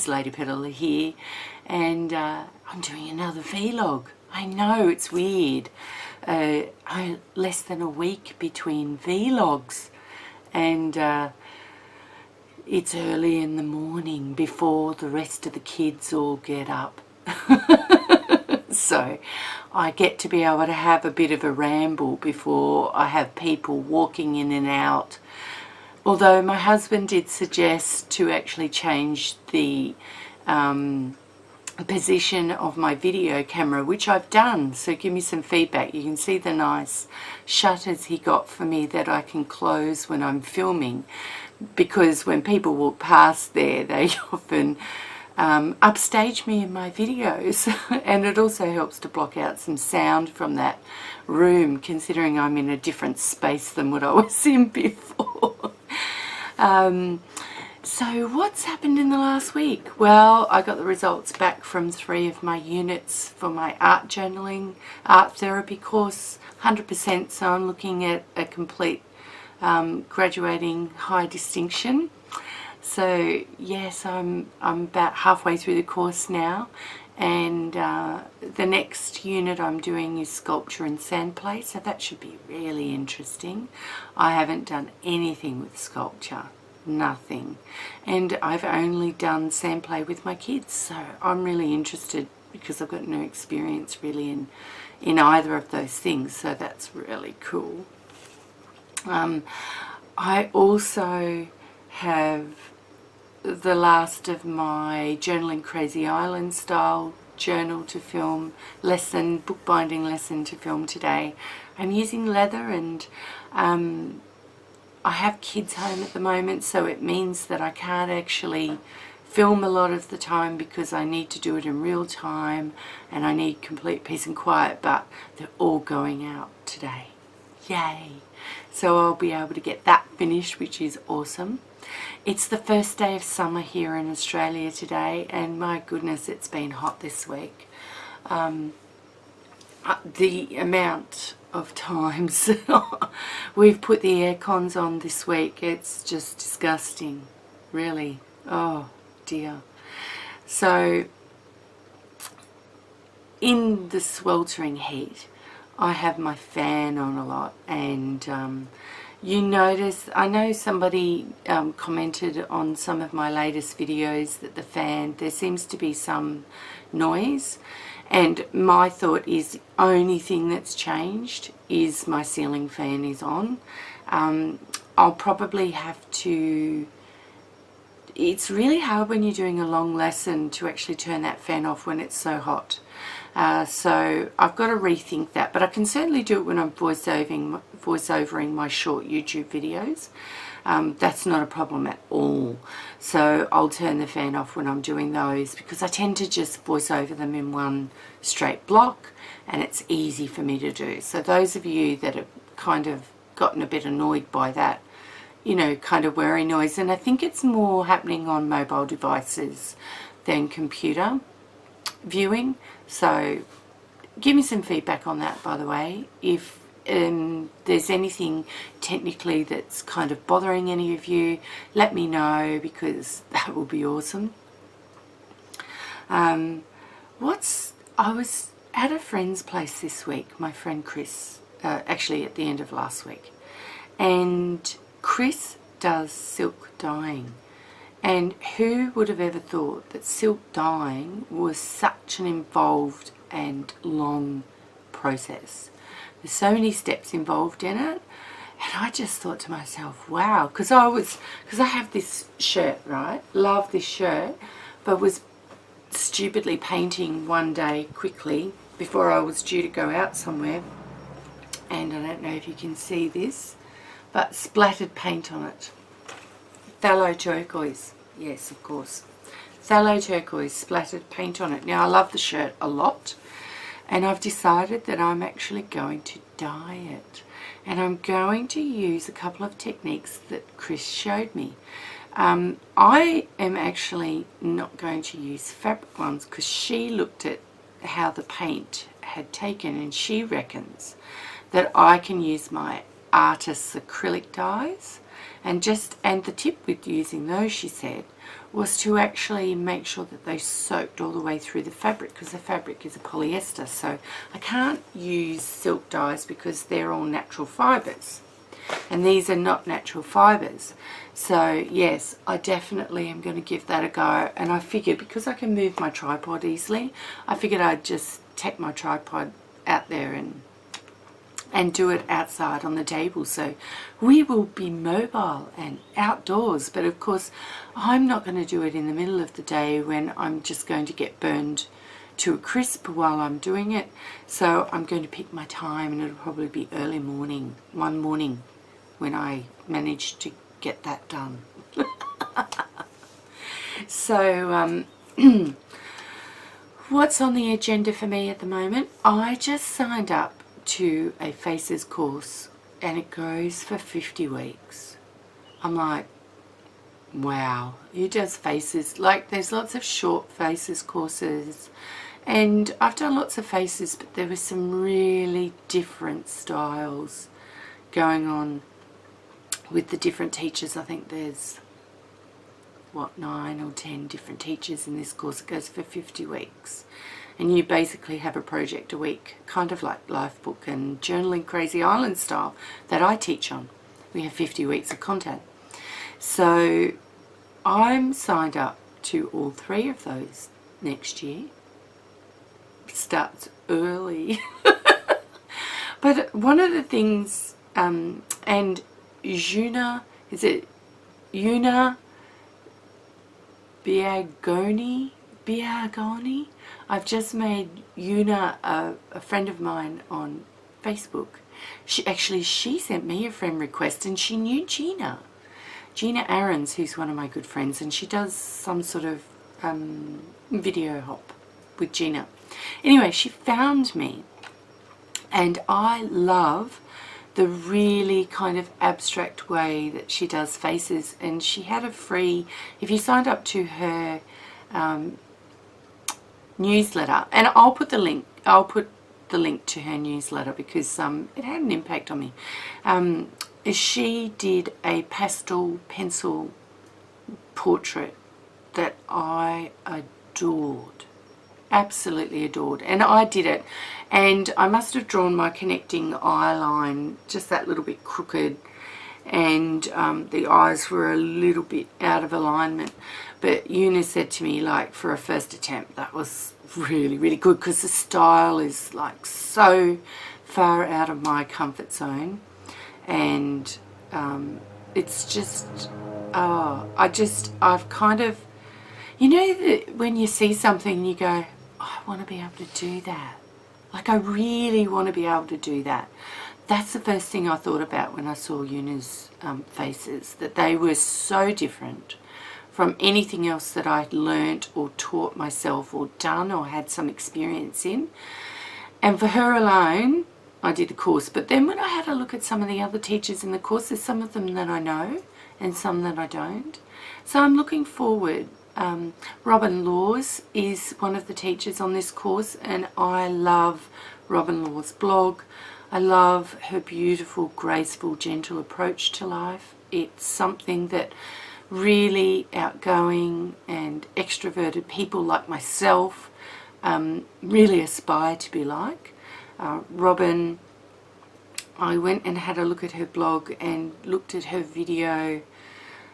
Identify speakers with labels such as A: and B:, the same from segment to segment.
A: Missladypetal here, and I'm doing another vlog. I know, it's weird. Less than a week between vlogs, and it's early in the morning before the rest of the kids all get up. So I get to be able to have a bit of a ramble before I have people walking in and out. Although my husband did suggest to actually change the position of my video camera, which I've done, so give me some feedback. You can see the nice shutters he got for me that I can close when I'm filming, because when people walk past there they often upstage me in my videos. And it also helps to block out some sound from that room, considering I'm in a different space than what I was in before. So what's happened in the last week? Well, I got the results back from 3 of my units for my art journaling, art therapy course, 100%, so I'm looking at a complete graduating high distinction. So yes, I'm about halfway through the course now, and the next unit I'm doing is sculpture and sandplay, so that should be really interesting. I haven't done anything with sculpture, nothing, and I've only done sandplay with my kids, so I'm really interested because I've got no experience really in either of those things, so that's really cool. I also have the last of my journaling Krazy Island style journal to film lesson, bookbinding lesson to film today. I'm using leather, and I have kids home at the moment, so it means that I can't actually film a lot of the time because I need to do it in real time and I need complete peace and quiet, but they're all going out today. Yay! So I'll be able to get that finished, which is awesome. It's the first day of summer here in Australia today, and my goodness, it's been hot this week. The amount of times we've put the air cons on this week, it's just disgusting, really. Oh dear. So in the sweltering heat, I have my fan on a lot, and you notice, I know somebody commented on some of my latest videos that the fan, there seems to be some noise, and my thought is the only thing that's changed is my ceiling fan is on. I'll probably have to, it's really hard when you're doing a long lesson to actually turn that fan off when it's so hot. So I've got to rethink that, but I can certainly do it when I'm voiceovering my short YouTube videos. That's not a problem at all. So I'll turn the fan off when I'm doing those, because I tend to just voice over them in one straight block, and it's easy for me to do. So those of you that have kind of gotten a bit annoyed by that, you know, kind of whirring noise, and I think it's more happening on mobile devices than computer viewing, so give me some feedback on that, by the way. If there's anything technically that's kind of bothering any of you, let me know, because that will be awesome. I was at a friend's place this week, my friend Chris, actually at the end of last week, and Chris does silk dyeing. And who would have ever thought that silk dyeing was such an involved and long process? There's so many steps involved in it, and I just thought to myself, wow, because I have this shirt, right? Love this shirt, but was stupidly painting one day quickly before I was due to go out somewhere, and I don't know if you can see this, but splattered paint on it. Phthalo turquoise, yes, of course. Phthalo turquoise, splattered paint on it. Now, I love the shirt a lot, and I've decided that I'm actually going to dye it. And I'm going to use a couple of techniques that Chris showed me. I am actually not going to use fabric ones, because she looked at how the paint had taken, and she reckons that I can use my artist's acrylic dyes And the tip with using those, she said, was to actually make sure that they soaked all the way through the fabric, because the fabric is a polyester. So I can't use silk dyes because they're all natural fibres, and these are not natural fibres. So yes, I definitely am going to give that a go. And I figured, because I can move my tripod easily, I figured I'd just take my tripod out there and do it outside on the table, so we will be mobile and outdoors. But of course I'm not going to do it in the middle of the day when I'm just going to get burned to a crisp while I'm doing it. So I'm going to pick my time, and it'll probably be early morning, one morning, when I manage to get that done. So what's on the agenda for me at the moment? I just signed up to a faces course, and it goes for 50 weeks. I'm like, wow, who does faces? Like, there's lots of short faces courses, and I've done lots of faces, but there were some really different styles going on with the different teachers. I think there's, what, 9 or 10 different teachers in this course. It goes for 50 weeks. And you basically have a project a week, kind of like Lifebook and Journaling Crazy Island style that I teach on. We have 50 weeks of content. So I'm signed up to all 3 of those next year. It starts early. But one of the things, and Una Biagoni. I've just made Una a friend of mine on Facebook. She sent me a friend request, and she knew Gina Aarons, who's one of my good friends, and she does some sort of video hop with Gina. Anyway, she found me, and I love the really kind of abstract way that she does faces. And she had a free, if you signed up to her newsletter, and I'll put the link to her newsletter, because it had an impact on me. She did a pastel pencil portrait that I adored, absolutely adored, and I did it, and I must have drawn my connecting eye line just that little bit crooked, and the eyes were a little bit out of alignment. But Una said to me, like, for a first attempt, that was really, really good, because the style is like so far out of my comfort zone, and it's just, I've kind of, you know, that when you see something and you go, I want to be able to do that. Like, I really want to be able to do that. That's the first thing I thought about when I saw Una's faces, that they were so different from anything else that I'd learnt or taught myself or done or had some experience in. And for her alone, I did the course. But then when I had a look at some of the other teachers in the course, there's some of them that I know and some that I don't. So I'm looking forward. Robin Laws is one of the teachers on this course, and I love Robin Laws' blog. I love her beautiful, graceful, gentle approach to life. It's something that really outgoing and extroverted people like myself really aspire to be like. Robin, I went and had a look at her blog and looked at her video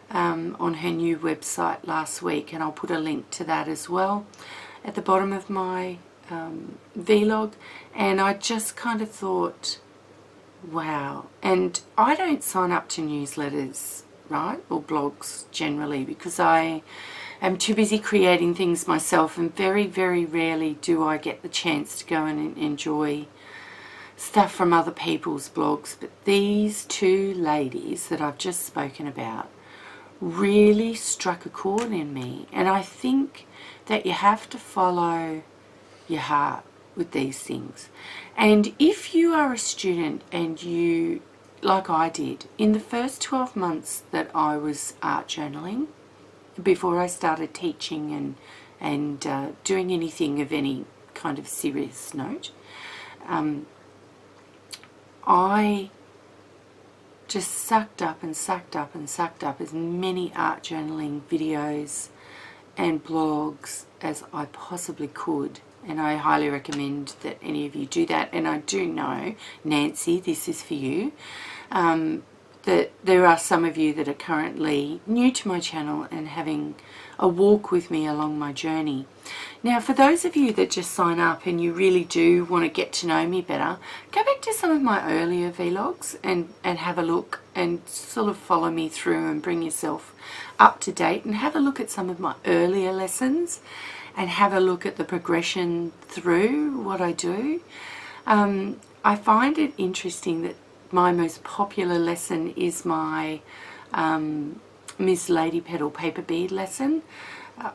A: on her new website last week, and I'll put a link to that as well at the bottom of my vlog. And I just kind of thought, wow. And I don't sign up to newsletters, right, or blogs generally, because I am too busy creating things myself, and very, very rarely do I get the chance to go and enjoy stuff from other people's blogs. But these 2 ladies that I've just spoken about really struck a chord in me, and I think that you have to follow your heart with these things. And if you are a student and you, like I did, in the first 12 months that I was art journaling, before I started teaching and doing anything of any kind of serious note, I just sucked up and sucked up and sucked up as many art journaling videos and blogs as I possibly could. And I highly recommend that any of you do that. And I do know, Nancy, this is for you, that there are some of you that are currently new to my channel and having a walk with me along my journey. Now, for those of you that just sign up and you really do want to get to know me better, go back to some of my earlier vlogs and have a look and sort of follow me through and bring yourself up to date, and have a look at some of my earlier lessons and have a look at the progression through what I do. I find it interesting that my most popular lesson is my Missladypetal paper bead lesson.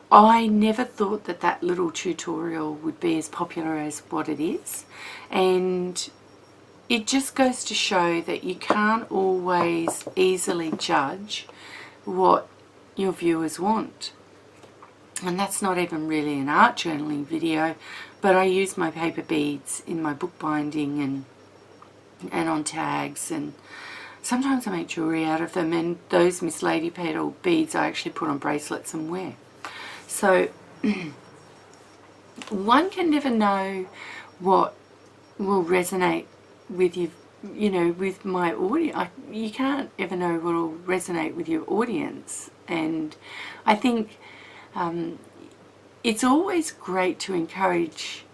A: I never thought that that little tutorial would be as popular as what it is, and it just goes to show that you can't always easily judge what your viewers want. And that's not even really an art journaling video, but I use my paper beads in my bookbinding and on tags, and sometimes I make jewellery out of them, and those Missladypetal beads I actually put on bracelets and wear. So one can never know what will resonate with you, with my audience. You can't ever know what will resonate with your audience, and I think it's always great to encourage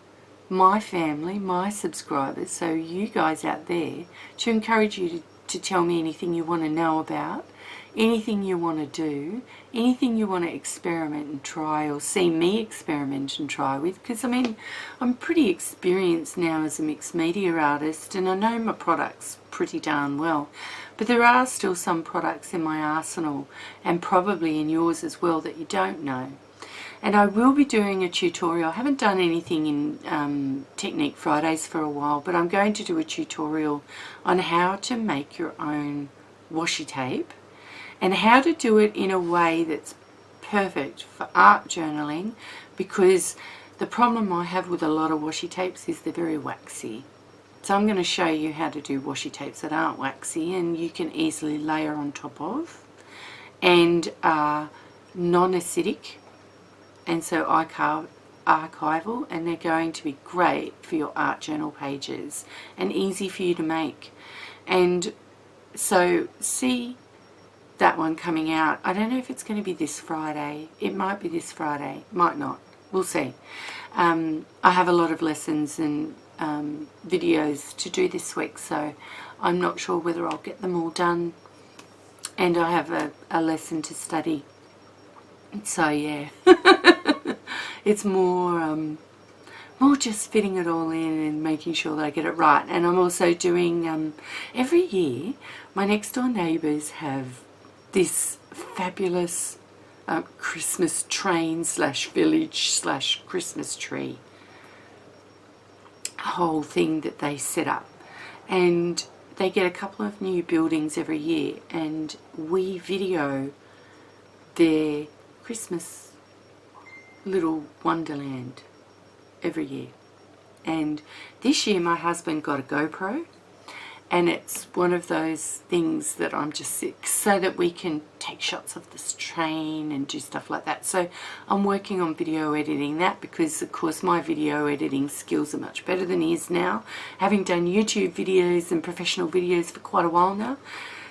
A: my family, my subscribers, so you guys out there, to encourage you to tell me anything you want to know about, anything you want to do, anything you want to experiment and try, or see me experiment and try with, because I mean, I'm pretty experienced now as a mixed media artist, and I know my products pretty darn well, but there are still some products in my arsenal, and probably in yours as well, that you don't know. And I will be doing a tutorial. I haven't done anything in Technique Fridays for a while, but I'm going to do a tutorial on how to make your own washi tape and how to do it in a way that's perfect for art journaling, because the problem I have with a lot of washi tapes is they're very waxy. So I'm going to show you how to do washi tapes that aren't waxy and you can easily layer on top of, and are non-acidic, and so archival, and they're going to be great for your art journal pages and easy for you to make. And so see that one coming out. I don't know if it's going to be this Friday. It might be this Friday, might not, we'll see. I have a lot of lessons and videos to do this week, so I'm not sure whether I'll get them all done, and I have a lesson to study, so yeah. It's more just fitting it all in and making sure that I get it right. And I'm also doing, every year, my next door neighbours have this fabulous Christmas train / village / Christmas tree whole thing that they set up. And they get a couple of new buildings every year, and we video their Christmas little wonderland every year. And this year my husband got a GoPro, and it's one of those things that I'm just sick, so that we can take shots of this train and do stuff like that. So I'm working on video editing that, because of course my video editing skills are much better than his now, having done YouTube videos and professional videos for quite a while now.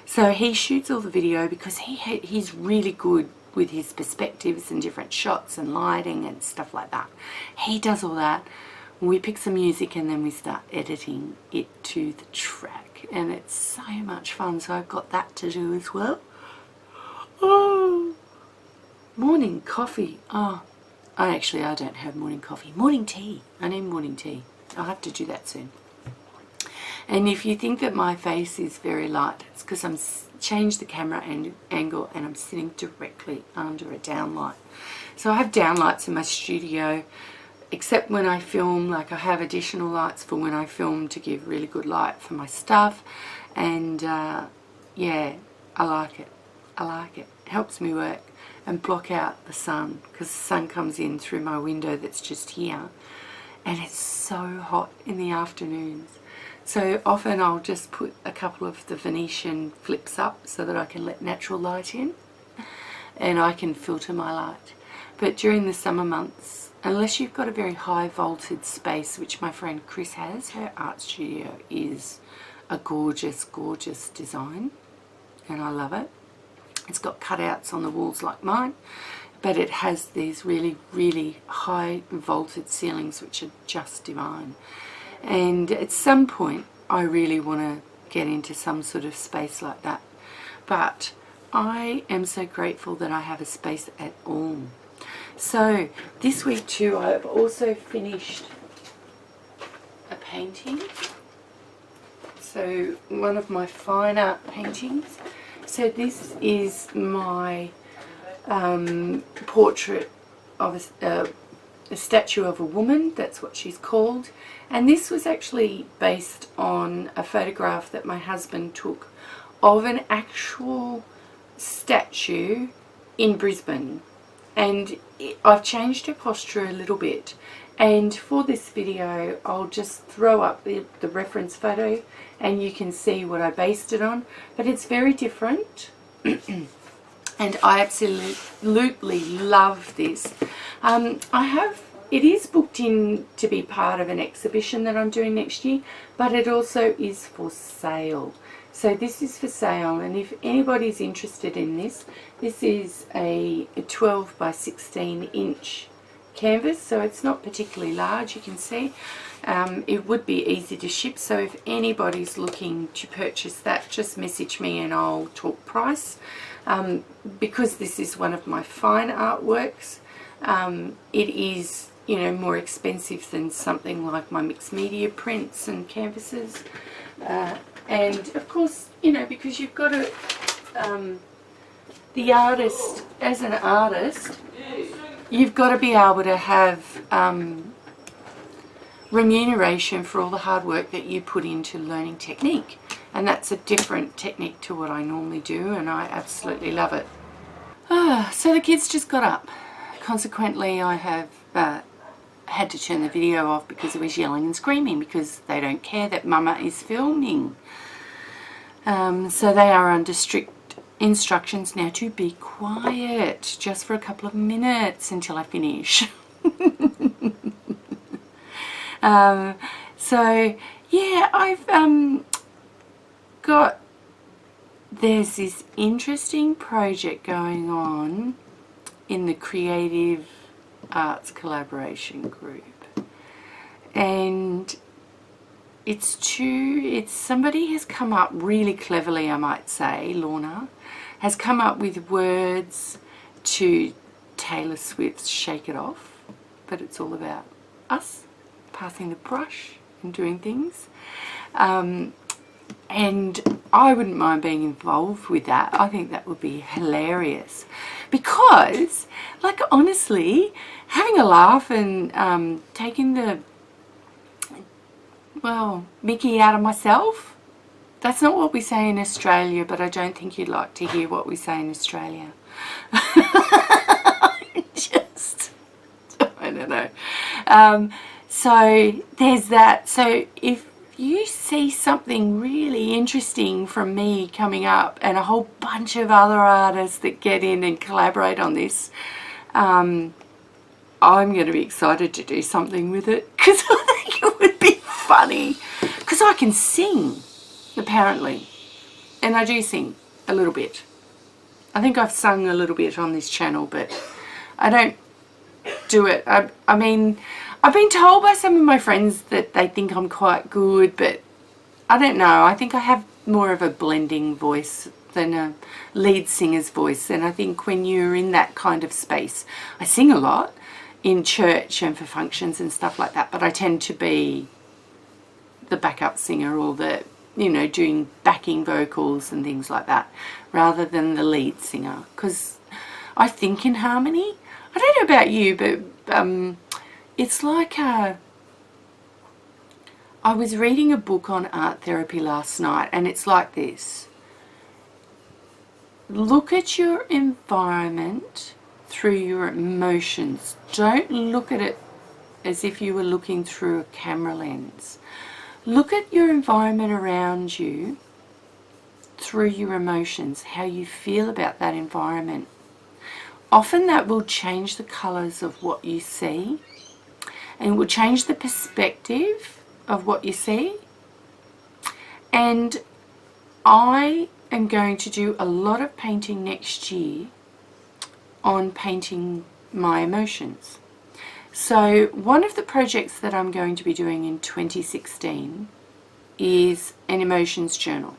A: So he shoots all the video because he's really good with his perspectives and different shots and lighting and stuff like that. He does all that. We pick some music and then we start editing it to the track, and it's so much fun. So I've got that to do as well. Oh, morning coffee. Oh, I don't have morning coffee. Morning tea. I need morning tea. I'll have to do that soon. And if you think that my face is very light, it's because I'm changed the camera angle and I'm sitting directly under a downlight. So I have downlights in my studio, except when I film. Like, I have additional lights for when I film to give really good light for my stuff. And yeah, I like it. I like it. It helps me work and block out the sun, because the sun comes in through my window that's just here, and it's so hot in the afternoons. So often I'll just put a couple of the Venetian flips up so that I can let natural light in and I can filter my light. But during the summer months, unless you've got a very high vaulted space, which my friend Chris has, her art studio is a gorgeous, gorgeous design, and I love it. It's got cutouts on the walls like mine, but it has these really, really high vaulted ceilings which are just divine. And at some point I really want to get into some sort of space like that. But I am so grateful that I have a space at all. So this week too, I've also finished a painting. So one of my fine art paintings. So this is my portrait of a statue of a woman. That's what she's called. And this was actually based on a photograph that my husband took of an actual statue in Brisbane. And I've changed her posture a little bit, and for this video I'll just throw up the reference photo and you can see what I based it on. But it's very different and I absolutely love this. It is booked in to be part of an exhibition that I'm doing next year, but it also is for sale. So this is for sale, and if anybody's interested in this, this is a 12 by 16 inch canvas, so it's not particularly large, you can see. It would be easy to ship, so if anybody's looking to purchase that, just message me and I'll talk price. Because this is one of my fine artworks, it is, you know, more expensive than something like my mixed media prints and canvases. And of course, you know, because you've got to, the artist, as an artist, you've got to be able to have remuneration for all the hard work that you put into learning technique. And that's a different technique to what I normally do, and I absolutely love it. So the kids just got up. Consequently, I have had to turn the video off because it was yelling and screaming because they don't care that Mama is filming. So they are under strict instructions now to be quiet just for a couple of minutes until I finish. So yeah, I've there's this interesting project going on in the Creative Arts Collaboration Group, and it's somebody has come up really cleverly, I might say. Lorna has come up with words to Taylor Swift's Shake It Off, but it's all about us passing the brush and doing things. And I wouldn't mind being involved with that. I think that would be hilarious, because, like, honestly, having a laugh and taking the, well, mickey out of myself, that's not what we say in Australia, but I don't think you'd like to hear what we say in Australia. I don't know. So there's that. So if you see something really interesting from me coming up and a whole bunch of other artists that get in and collaborate on this, I'm going to be excited to do something with it, because I think it would be funny. Because I can sing, apparently, and I do sing a little bit. I think I've sung a little bit on this channel, but I don't do it. I mean, I've been told by some of my friends that they think I'm quite good, but I don't know. I think I have more of a blending voice than a lead singer's voice, and I think when you're in that kind of space, I sing a lot in church and for functions and stuff like that, but I tend to be the backup singer, or the, you know, doing backing vocals and things like that, rather than the lead singer, because I think in harmony. I don't know about you, but it's like I was reading a book on art therapy last night, and it's like this. Look at your environment through your emotions. Don't look at it as if you were looking through a camera lens. Look at your environment around you through your emotions, how you feel about that environment. Often that will change the colours of what you see, and it will change the perspective of what you see. And I am going to do a lot of painting next year on painting my emotions. So one of the projects that I'm going to be doing in 2016 is an emotions journal.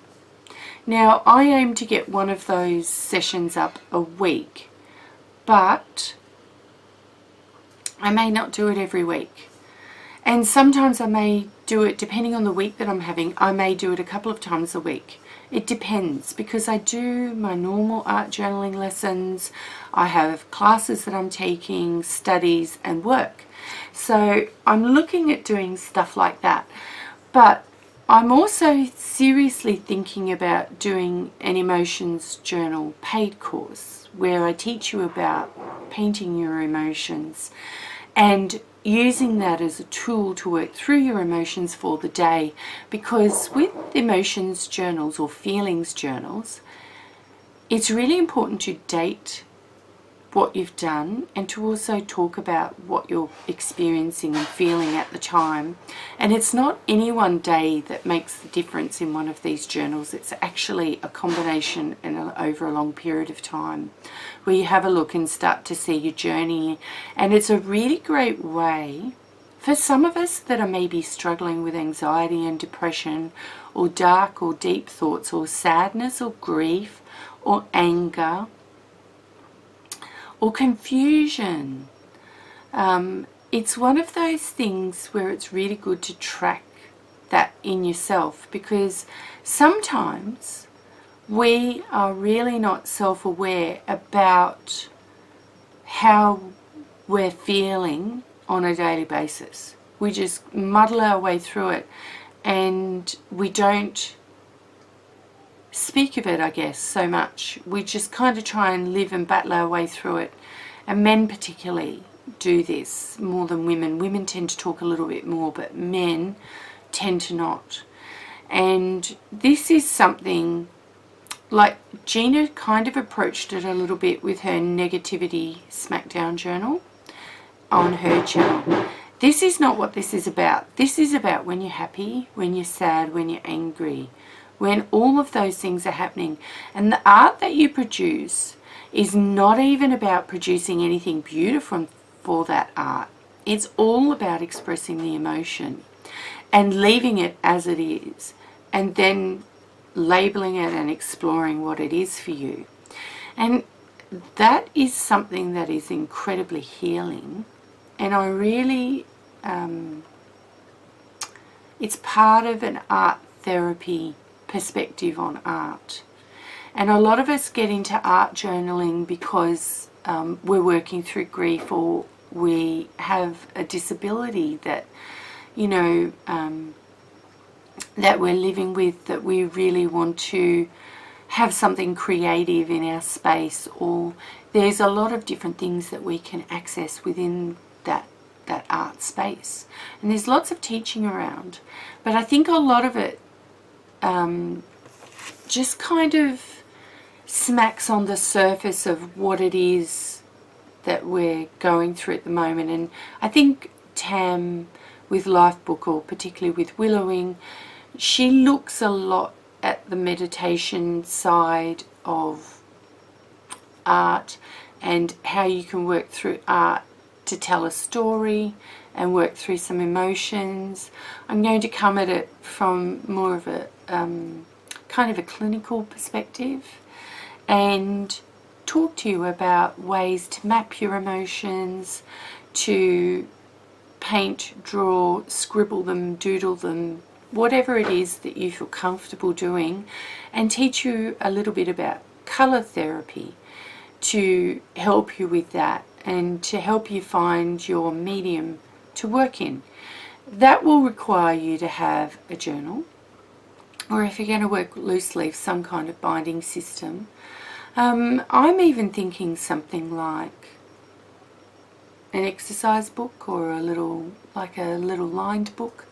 A: Now, I aim to get one of those sessions up a week, but I may not do it every week. And sometimes I may do it, depending on the week that I'm having, I may do it a couple of times a week. It depends, because I do my normal art journaling lessons, I have classes that I'm taking, studies and work. So I'm looking at doing stuff like that. But I'm also seriously thinking about doing an emotions journal paid course where I teach you about painting your emotions and using that as a tool to work through your emotions for the day. Because with emotions journals or feelings journals, it's really important to date what you've done and to also talk about what you're experiencing and feeling at the time. And it's not any one day that makes the difference in one of these journals. It's actually a combination and over a long period of time where you have a look and start to see your journey. And it's a really great way for some of us that are maybe struggling with anxiety and depression, or dark or deep thoughts, or sadness or grief or anger or confusion. It's one of those things where it's really good to track that in yourself, because sometimes we are really not self-aware about how we're feeling on a daily basis. We just muddle our way through it and we don't speak of it, I guess, so much. We just kind of try and live and battle our way through it. And men particularly do this more than women. Women tend to talk a little bit more, but men tend to not. And this is something like Gina kind of approached it a little bit with her negativity smackdown journal on her channel. This is not what this is about. This is about when you're happy, when you're sad, when you're angry, when all of those things are happening. And the art that you produce is not even about producing anything beautiful for that art. It's all about expressing the emotion and leaving it as it is, and then labeling it and exploring what it is for you. And that is something that is incredibly healing. And I really, it's part of an art therapy perspective on art. And a lot of us get into art journaling because we're working through grief, or we have a disability that, you know, that we're living with, that we really want to have something creative in our space, or there's a lot of different things that we can access within that art space. And there's lots of teaching around, but I think a lot of it just kind of smacks on the surface of what it is that we're going through at the moment. And I think Tam with Lifebook, or particularly with Willowing, she looks a lot at the meditation side of art and how you can work through art to tell a story and work through some emotions. I'm going to come at it from more of a kind of a clinical perspective and talk to you about ways to map your emotions, to paint, draw, scribble them, doodle them, whatever it is that you feel comfortable doing, and teach you a little bit about colour therapy to help you with that and to help you find your medium to work in. That will require you to have a journal, or if you're going to work loose leaf, some kind of binding system. I'm even thinking something like an exercise book, or a little lined book,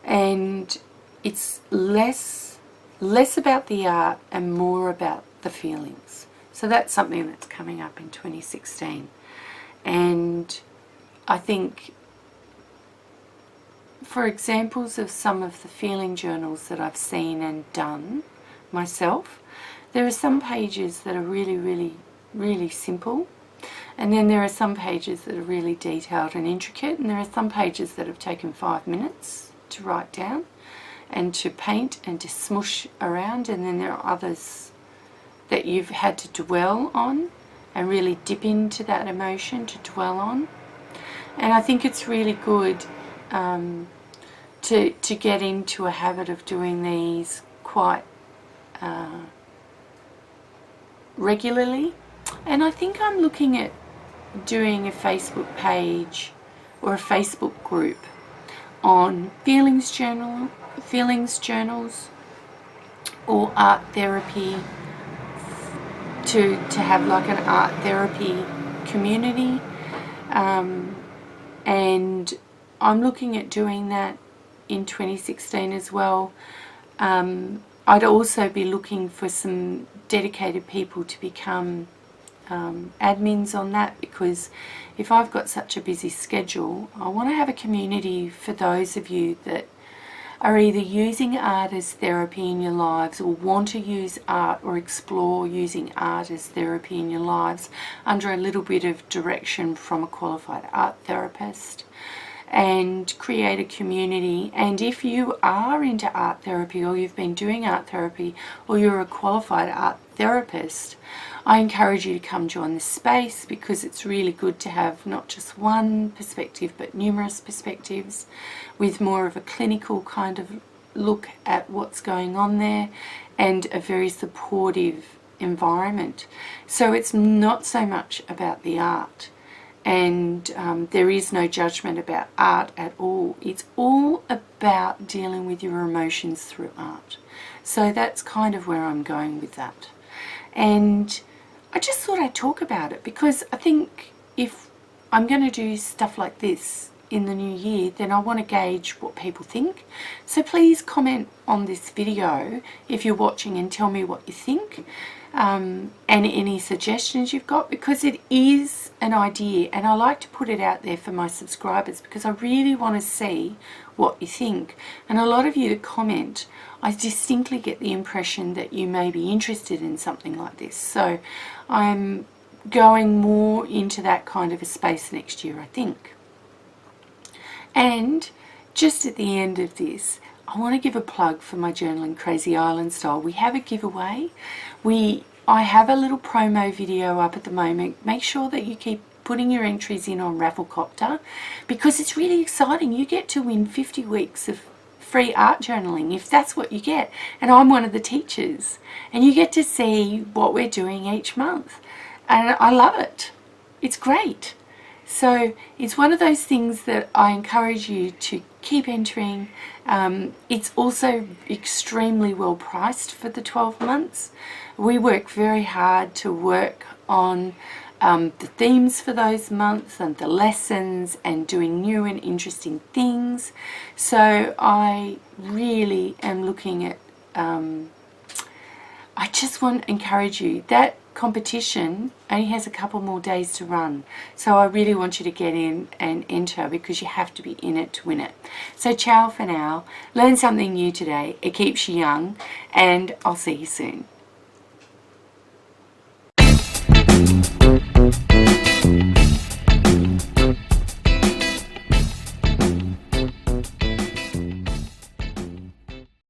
A: and it's less about the art and more about the feelings. So that's something that's coming up in 2016. And I think, for examples of some of the feeling journals that I've seen and done myself, there are some pages that are really simple, and then there are some pages that are really detailed and intricate, and there are some pages that have taken 5 minutes to write down and to paint and to smush around, and then there are others that you've had to dwell on and really dip into that emotion to dwell on. And I think it's really good to get into a habit of doing these quite regularly. And I think I'm looking at doing a Facebook page or a Facebook group on feelings journals or art therapy, to have like an art therapy community, and I'm looking at doing that in 2016 as well. I'd also be looking for some dedicated people to become admins on that, because if I've got such a busy schedule, I want to have a community for those of you that are either using art as therapy in your lives or want to use art or explore using art as therapy in your lives under a little bit of direction from a qualified art therapist, and create a community. And if you are into art therapy, or you've been doing art therapy, or you're a qualified art therapist, I encourage you to come join this space, because it's really good to have not just one perspective but numerous perspectives, with more of a clinical kind of look at what's going on there, and a very supportive environment. So it's not so much about the art, and there is no judgment about art at all. It's all about dealing with your emotions through art. So that's kind of where I'm going with that. And I just thought I'd talk about it, because I think if I'm going to do stuff like this in the new year, then I want to gauge what people think. So please comment on this video if you're watching and tell me what you think, and any suggestions you've got, because it is an idea and I like to put it out there for my subscribers, because I really want to see what you think. And a lot of you that comment, I distinctly get the impression that you may be interested in something like this. So I'm going more into that kind of a space next year, I think. And just at the end of this, I want to give a plug for my journaling Crazy Island Style. We have a giveaway. I have a little promo video up at the moment. Make sure that you keep putting your entries in on Rafflecopter, because it's really exciting. You get to win 50 weeks of free art journaling, if that's what you get. And I'm one of the teachers. And you get to see what we're doing each month. And I love it. It's great. So it's one of those things that I encourage you to keep entering. It's also extremely well priced for the 12 months. We work very hard to work on the themes for those months and the lessons and doing new and interesting things. So I really am looking at, I just want to encourage you, that competition only has a couple more days to run, so I really want you to get in and enter, because you have to be in it to win it. So ciao for now. Learn something new today. It keeps you young, and I'll see you soon.